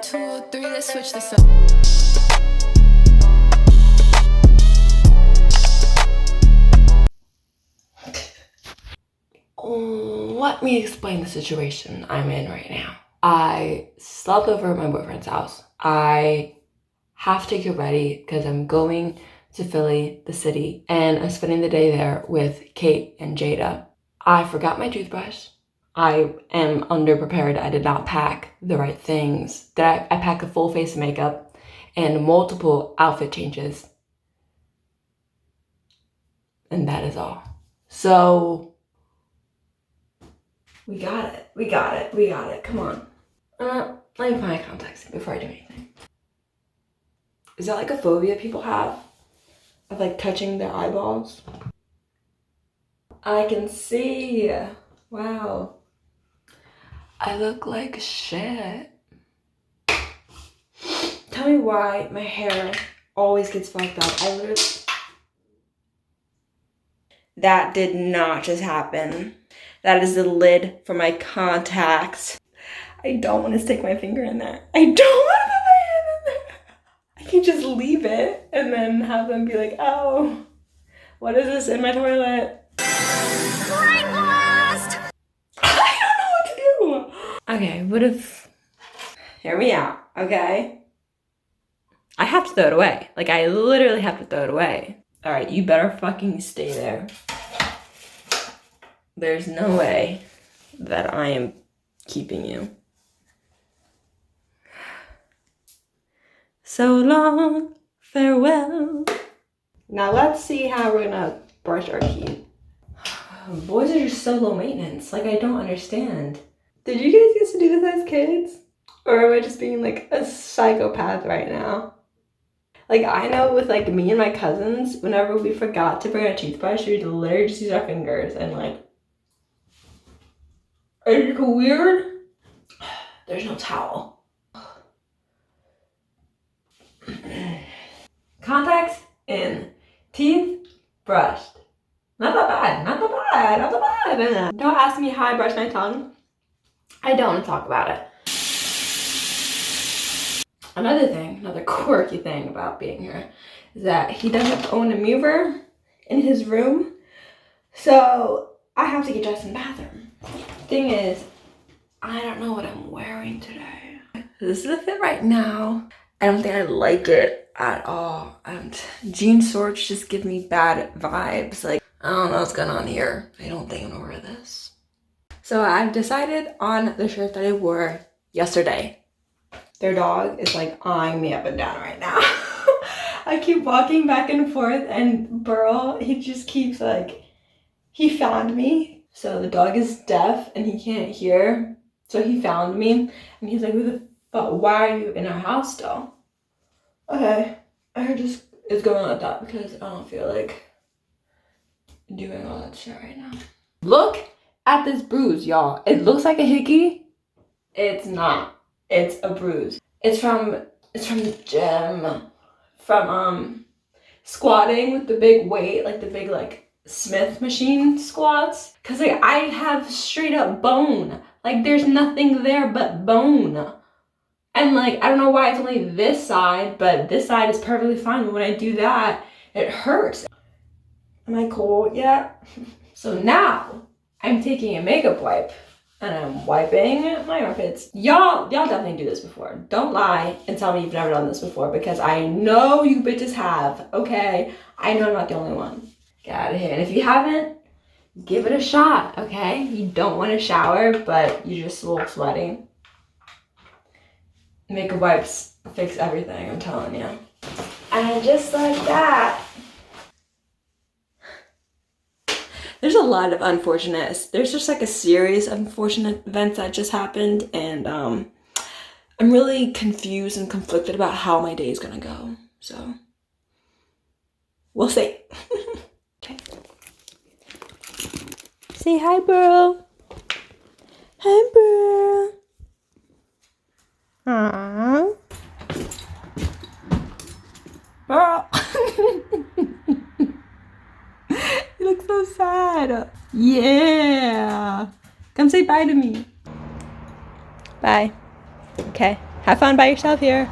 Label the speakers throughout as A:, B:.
A: 2, 3, let's switch this up. Let me explain the situation I'm in right now. I slept over at my boyfriend's house. I have to get ready because I'm going to Philly, the city, and I'm spending the day there with Kate and Jada. I forgot my toothbrush. I am underprepared. I did not pack the right things. I packed a full face of makeup and multiple outfit changes. And that is all. So, we got it. Come on. Let me find contacts before I do anything. Is that like a phobia people have? Of like touching their eyeballs? I can see. Wow. I look like shit. Tell me why my hair always gets fucked up. I literally... That did not just happen. That is the lid for my contacts. I don't want to stick my finger in there. I don't want to put my hand in there. I can just leave it and then have them be like, oh, what is this in my toilet? Brain blast! I don't know what to do. Okay, what if... Hear me out, okay? I have to throw it away. Like, I literally have to throw it away. All right, you better fucking stay there. There's no way that I am keeping you. So long, farewell. Now let's see how we're gonna brush our teeth. Boys are just so low maintenance. Like, I don't understand. Did you guys used to do this as kids? Or am I just being like a psychopath right now? Like, I know with like me and my cousins, whenever we forgot to bring a toothbrush, we'd literally just use our fingers and like, is it weird? There's no towel. Contacts in, teeth brushed. Not that bad. Don't ask me how I brush my tongue. I don't want to talk about it. Another quirky thing about being here is that he doesn't own a mirror in his room. So I have to get dressed in the bathroom. Thing is, I don't know what I'm wearing today. This is the fit right now. I don't think I like it at all. And jean shorts just give me bad vibes. Like, I don't know what's going on here. I don't think I'm gonna wear this. So I've decided on the shirt that I wore yesterday. Their dog is like eyeing me up and down right now. I keep walking back and forth and Burl, he just keeps like, he found me. So the dog is deaf and he can't hear. So he found me and he's like, who the fuck, why are you in our house still? Okay, I just, it's going like that because I don't feel like doing all that shit right now. Look at this bruise, y'all. It looks like a hickey. It's not. It's a bruise. It's from the gym. From squatting with the big weight, like the big like Smith machine squats. Cause like I have straight up bone. Like there's nothing there but bone. And like I don't know why it's only this side, but this side is perfectly fine. But when I do that, it hurts. Am I cold yet? So now I'm taking a makeup wipe and I'm wiping my armpits. Y'all definitely do this before. Don't lie and tell me you've never done this before because I know you bitches have, okay? I know I'm not the only one. Get out of here. And if you haven't, give it a shot, okay? You don't want to shower, but you're just a little sweaty. Makeup wipes fix everything, I'm telling you. And just like that. There's a lot of there's just like a series of unfortunate events that just happened and I'm really confused and conflicted about how my day is gonna go. So, we'll see. Okay. Say hi, bro. Hi, bro. Aww. Bro. You look so sad. Yeah. Come say bye to me. Bye. Okay. Have fun by yourself here.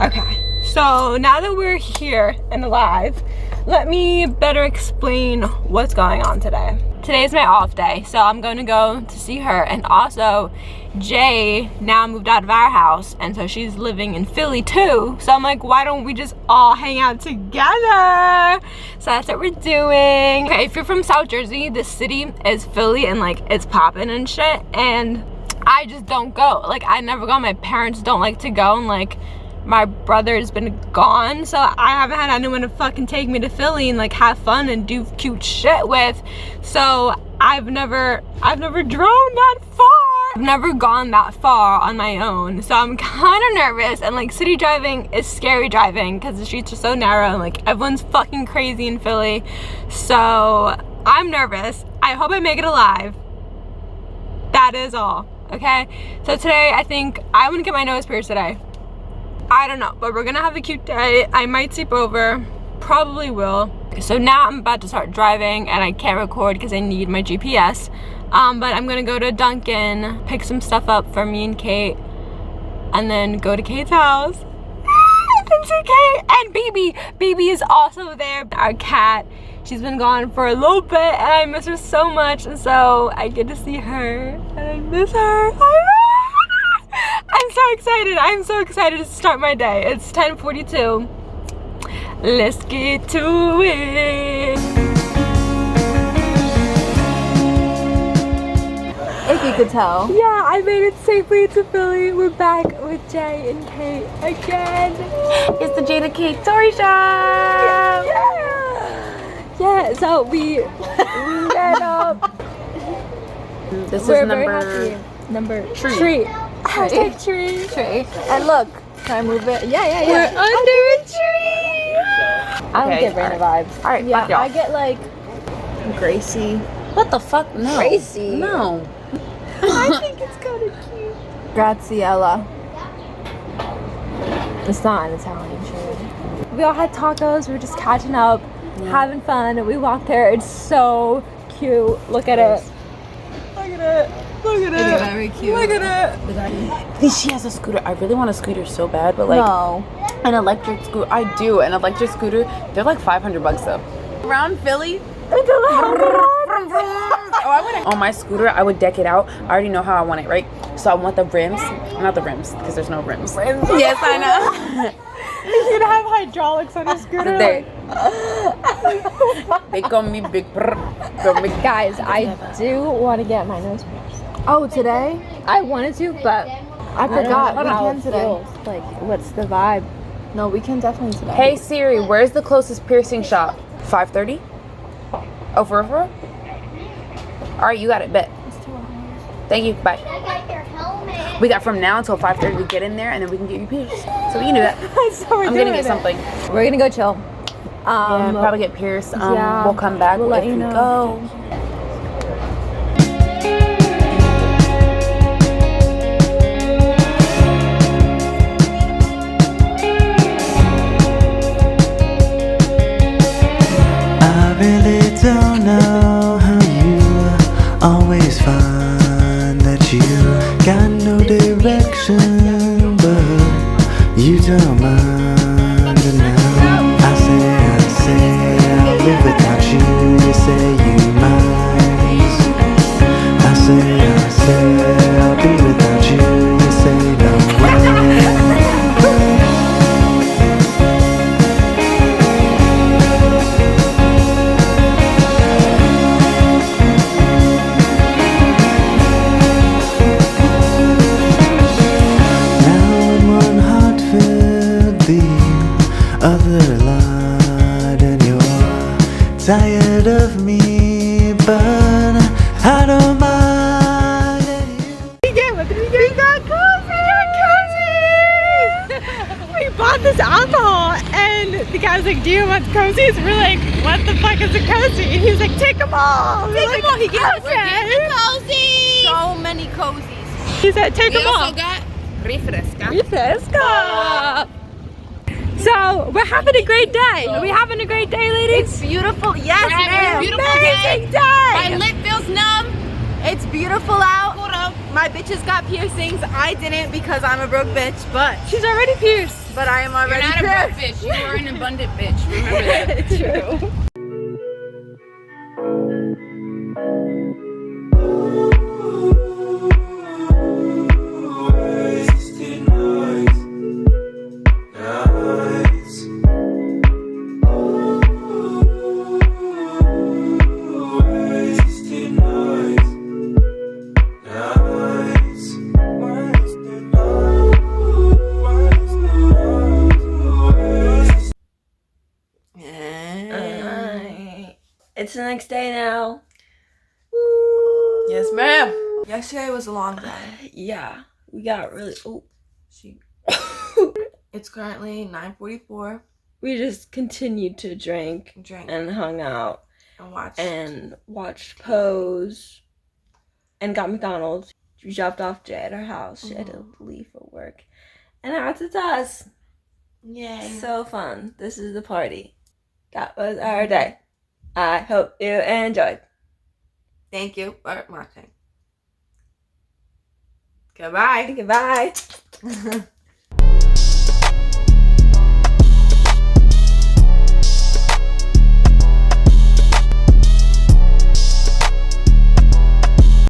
A: Okay, so now that we're here and alive, let me better explain what's going on today. Today's my off day, so I'm going to go to see her. And also, Jay now moved out of our house, and so she's living in Philly too. So I'm like, why don't we just all hang out together? So that's what we're doing. Okay, if you're from South Jersey, this city is Philly, and like it's popping and shit. And I just don't go. Like, I never go. My parents don't like to go, and like my brother's been gone, so I haven't had anyone to fucking take me to Philly and like have fun and do cute shit with. So I've never drove that far. I've never gone that far on my own, so I'm kind of nervous. And like, city driving is scary driving because the streets are so narrow and like everyone's fucking crazy in Philly. So I'm nervous. I hope I make it alive. That is all. Okay, so today I think I want to get my nose pierced today. I don't know, but we're gonna have a cute day. I might sleep over, probably will. So now I'm about to start driving, and I can't record because I need my GPS. But I'm gonna go to Dunkin', pick some stuff up for me and Kate, and then go to Kate's house. And see Kate and Baby. Baby is also there. Our cat, she's been gone for a little bit, and I miss her so much. And so I get to see her, and I miss her. I'm so excited. I'm so excited to start my day. It's 10:42. Let's get to it.
B: If you could tell.
A: Yeah, I made it safely to Philly. We're back with Jay and Kate again.
B: It's the Jada Kate story shop.
A: Yeah, so we met up.
B: This
A: We're
B: is
A: very happy. Number tree. Hashtag tree.
B: And look, can I move it?
A: Yeah. We're under a tree. I don't get Raina vibes.
B: All right,
A: Yeah,
B: y'all.
A: I get like
B: Gracie. What the fuck? No.
A: Gracie.
B: No.
A: I think it's kind of cute.
B: Graciela.
A: It's not an Italian tree. We all had tacos. We were just catching up, having fun, and we walked there. It's so cute. Look at it. Look at it. Look at it.
B: It's very cute.
A: Look at
B: it. She has a scooter. I really want a scooter so bad, but like an electric scooter. I do. An electric scooter. They're like $500 though. Around Philly. On my scooter, I would deck it out. I already know how I want it, right? So I want the rims. Not the rims, because there's no rims. Yes, I know.
A: You should have hydraulics on a scooter.
B: They call me big.
A: Guys, I do want to get my nose pierced.
B: Oh, today?
A: I wanted to, but
B: I forgot. We
A: how
B: can
A: it
B: today.
A: feels. Like, what's the vibe?
B: No, we can definitely today.
C: Hey Siri, where's the closest piercing shop? 5:30? Oh, for real? Alright, you got it, bet. Thank you, bye. We got from now until 5:30 to get in there, and then we can get you pierced. So we can do that.
A: So
C: I'm gonna get something.
A: We're gonna go chill.
C: Yeah, probably get pierced.
A: Yeah,
C: we'll come back
A: we'll let
C: if
A: you
C: we
A: know.
C: go.
D: I really don't know how you always find that you got no direction, but you don't mind. And now I say I'll live without you. You say you might. I say I'll be without you. You say no way. Other light, and you're tired of me, but I don't mind.
A: We got cozy! We bought this alcohol, and the guy was like, do you want cozies? We're like, what the fuck is a cozy? And he's like, take them all! Take them all! He gave us cozies!
B: So many cozies.
A: He said, take them all!
B: We also got refresca.
A: Refresca! So, we're having a great day. Are we having a great day, ladies?
B: It's beautiful. Yes,
C: We're having a
B: ma'am.
C: beautiful
A: Amazing day!
C: My lip feels
B: snub. It's beautiful out. My bitches got piercings. I didn't because I'm a broke bitch, but she's already pierced. But I am already pierced. You're not a broke bitch. You are an abundant bitch. Remember that.
A: True. It's the next day now. Woo.
C: Yes, ma'am.
B: Yesterday was a long day.
A: Yeah, we got really. Oh,
B: It's currently 9:44.
A: we just continued to drink and hung out
B: And watched.
A: watched Pose and got McDonald's. We dropped off Jay at her house. She had to leave for work, and now it's us.
B: Yay.
A: So fun. This is the party. That was our day. I hope you enjoyed.
B: Thank you for watching. Goodbye.
A: Goodbye.